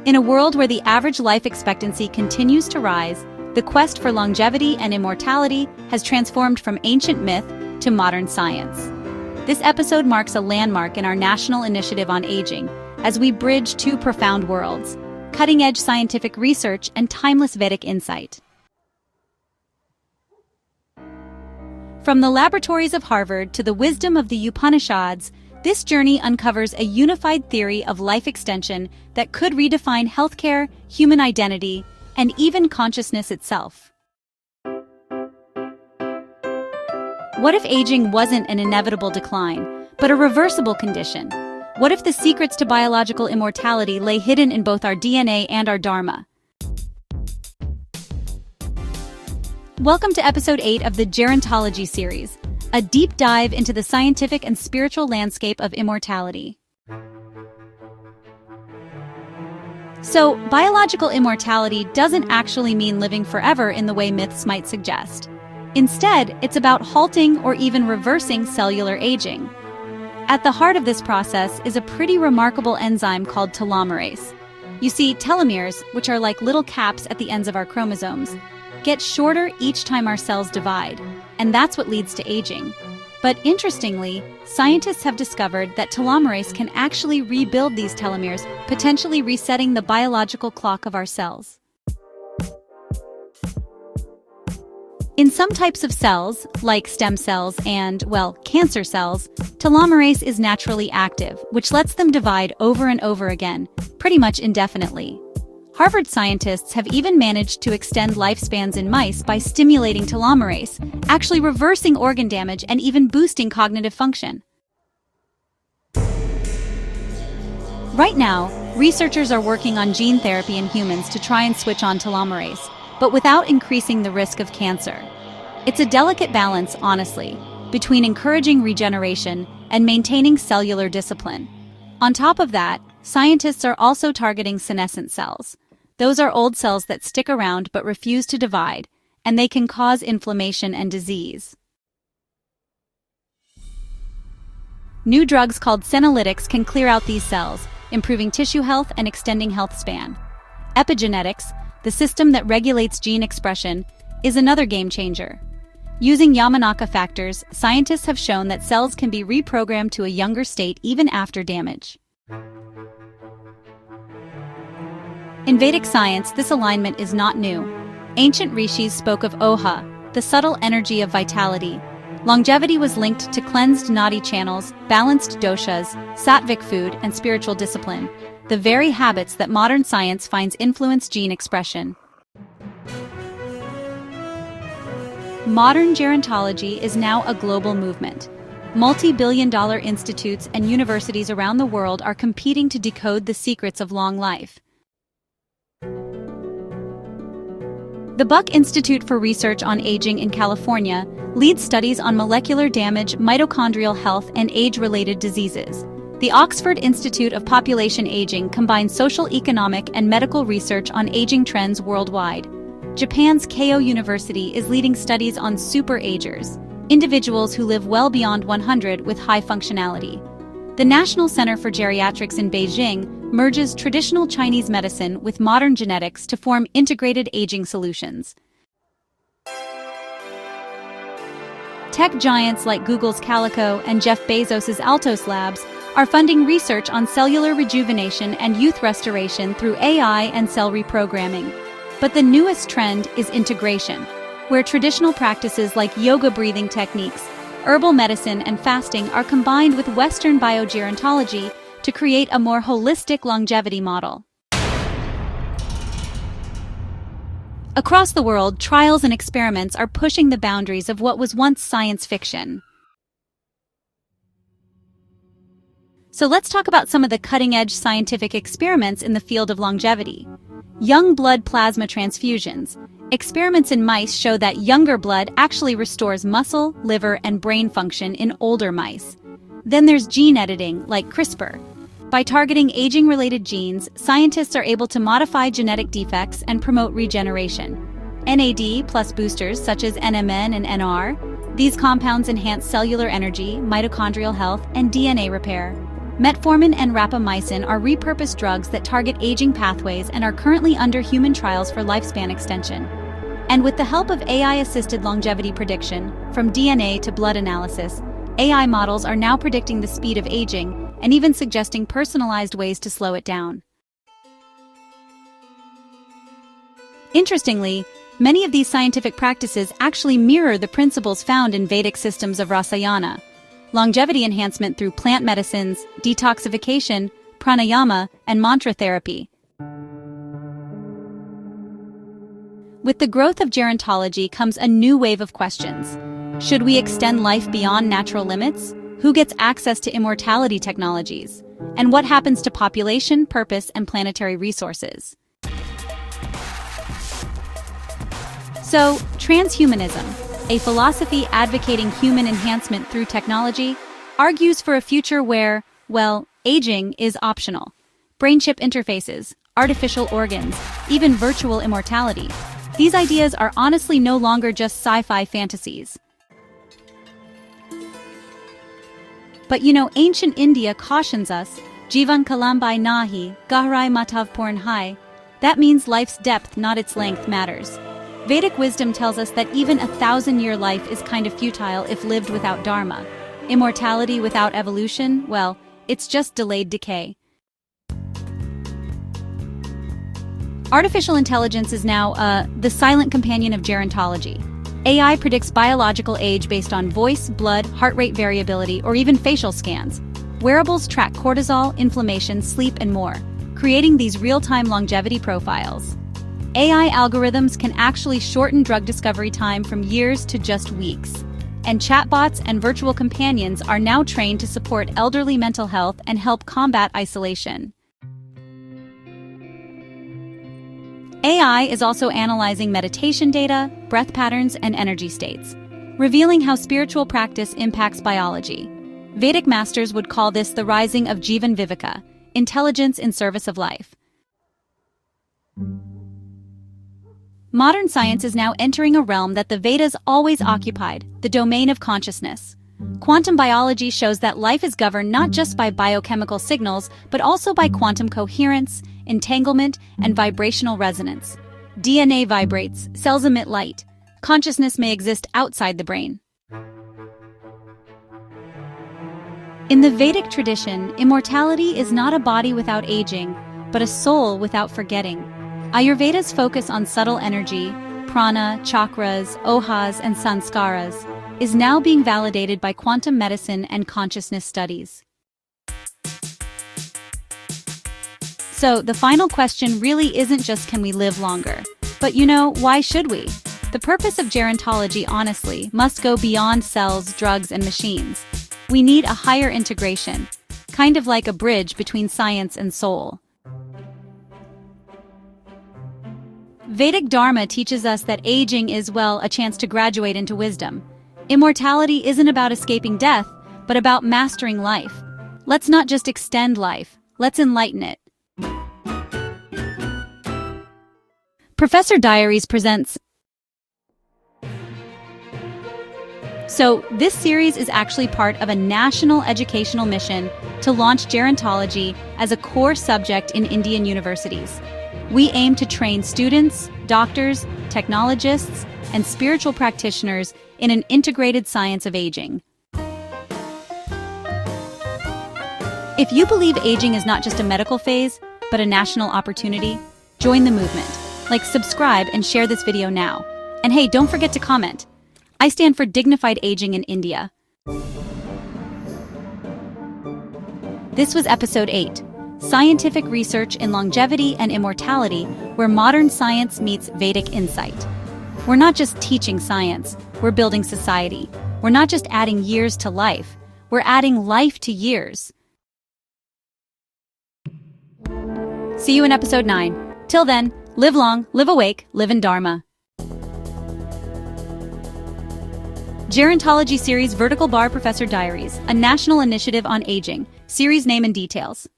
In a world where the average life expectancy continues to rise, the quest for longevity and immortality has transformed from ancient myth to modern science. This episode marks a landmark in our national initiative on aging, as we bridge two profound worlds: cutting-edge scientific research and timeless Vedic insight. From the laboratories of Harvard to the wisdom of the Upanishads, this journey uncovers a unified theory of life extension that could redefine healthcare, human identity, and even consciousness itself. What if aging wasn't an inevitable decline, but a reversible condition? What if the secrets to biological immortality lay hidden in both our DNA and our Dharma? Welcome to Episode 8 of the Gerontology series, a deep dive into the scientific and spiritual landscape of immortality. So, biological immortality doesn't actually mean living forever in the way myths might suggest. Instead, it's about halting or even reversing cellular aging. At the heart of this process is a pretty remarkable enzyme called telomerase. You see, telomeres, which are like little caps at the ends of our chromosomes, get shorter each time our cells divide, and that's what leads to aging. But interestingly, scientists have discovered that telomerase can actually rebuild these telomeres, potentially resetting the biological clock of our cells. In some types of cells, like stem cells and, well, cancer cells, telomerase is naturally active, which lets them divide over and over again, pretty much indefinitely. Harvard scientists have even managed to extend lifespans in mice by stimulating telomerase, actually reversing organ damage and even boosting cognitive function. Right now, researchers are working on gene therapy in humans to try and switch on telomerase, but without increasing the risk of cancer. It's a delicate balance, honestly, between encouraging regeneration and maintaining cellular discipline. On top of that, scientists are also targeting senescent cells. Those are old cells that stick around but refuse to divide, and they can cause inflammation and disease. New drugs called senolytics can clear out these cells, improving tissue health and extending health span. Epigenetics, the system that regulates gene expression, is another game changer. Using Yamanaka factors, scientists have shown that cells can be reprogrammed to a younger state even after damage. In Vedic science, this alignment is not new. Ancient rishis spoke of Oha, the subtle energy of vitality. Longevity was linked to cleansed nadi channels, balanced doshas, sattvic food, and spiritual discipline, the very habits that modern science finds influence gene expression. Modern gerontology is now a global movement. Multi-billion-dollar institutes and universities around the world are competing to decode the secrets of long life. The Buck Institute for Research on Aging in California leads studies on molecular damage, mitochondrial health, and age-related diseases. The Oxford Institute of Population Aging combines social, economic, and medical research on aging trends worldwide. Japan's Keio University is leading studies on super-agers, individuals who live well beyond 100 with high functionality. The National Center for Geriatrics in Beijing merges traditional Chinese medicine with modern genetics to form integrated aging solutions. Tech giants like Google's Calico and Jeff Bezos' Altos Labs are funding research on cellular rejuvenation and youth restoration through AI and cell reprogramming. But the newest trend is integration, where traditional practices like yoga breathing techniques, herbal medicine, and fasting are combined with Western biogerontology to create a more holistic longevity model. Across the world, trials and experiments are pushing the boundaries of what was once science fiction. So let's talk about some of the cutting-edge scientific experiments in the field of longevity. Young blood plasma transfusions. Experiments in mice show that younger blood actually restores muscle, liver, and brain function in older mice. Then there's gene editing, like CRISPR. By targeting aging-related genes, scientists are able to modify genetic defects and promote regeneration. NAD plus boosters such as NMN and NR. These compounds enhance cellular energy, mitochondrial health, and DNA repair. Metformin and rapamycin are repurposed drugs that target aging pathways and are currently under human trials for lifespan extension. And with the help of AI-assisted longevity prediction, from DNA to blood analysis, AI models are now predicting the speed of aging and even suggesting personalized ways to slow it down. Interestingly, many of these scientific practices actually mirror the principles found in Vedic systems of Rasayana: longevity enhancement through plant medicines, detoxification, pranayama, and mantra therapy. With the growth of gerontology comes a new wave of questions. Should we extend life beyond natural limits? Who gets access to immortality technologies? And what happens to population, purpose, and planetary resources? So, transhumanism, a philosophy advocating human enhancement through technology, argues for a future where, well, aging is optional. Brain-chip interfaces, artificial organs, even virtual immortality. These ideas are honestly no longer just sci-fi fantasies. But ancient India cautions us, Jivan kalambai nahi, gahrai matav porn hai. That means life's depth, not its length, matters. Vedic wisdom tells us that even a 1,000-year life is kind of futile if lived without dharma. Immortality without evolution, well, it's just delayed decay. Artificial intelligence is now, the silent companion of gerontology. AI predicts biological age based on voice, blood, heart rate variability, or even facial scans. Wearables track cortisol, inflammation, sleep, and more, creating these real-time longevity profiles. AI algorithms can actually shorten drug discovery time from years to just weeks. And chatbots and virtual companions are now trained to support elderly mental health and help combat isolation. AI is also analyzing meditation data, breath patterns, and energy states, revealing how spiritual practice impacts biology. Vedic masters would call this the rising of Jivan Viveka, intelligence in service of life. Modern science is now entering a realm that the Vedas always occupied, the domain of consciousness. Quantum biology shows that life is governed not just by biochemical signals, but also by quantum coherence, entanglement, and vibrational resonance. DNA vibrates, cells emit light. Consciousness may exist outside the brain. In the Vedic tradition, immortality is not a body without aging, but a soul without forgetting. Ayurveda's focus on subtle energy, prana, chakras, ohas, and sanskaras, is now being validated by quantum medicine and consciousness studies. So, the final question really isn't just can we live longer, but why should we? The purpose of gerontology, honestly, must go beyond cells, drugs, and machines. We need a higher integration, kind of like a bridge between science and soul. Vedic Dharma teaches us that aging is, well, a chance to graduate into wisdom. Immortality isn't about escaping death, but about mastering life. Let's not just extend life, let's enlighten it. Professor Diaries presents. So, this series is actually part of a national educational mission to launch gerontology as a core subject in Indian universities. We aim to train students, doctors, technologists, and spiritual practitioners in an integrated science of aging. If you believe aging is not just a medical phase, but a national opportunity, join the movement. Subscribe, and share this video now. And hey, don't forget to comment. I stand for dignified aging in India. This was episode 8, Scientific Research in Longevity and Immortality, where modern science meets Vedic insight. We're not just teaching science, we're building society. We're not just adding years to life, we're adding life to years. See you in episode 9. Till then, live long, live awake, live in Dharma. Gerontology Series Vertical Bar Professor Diaries, a national initiative on aging. Series name and details.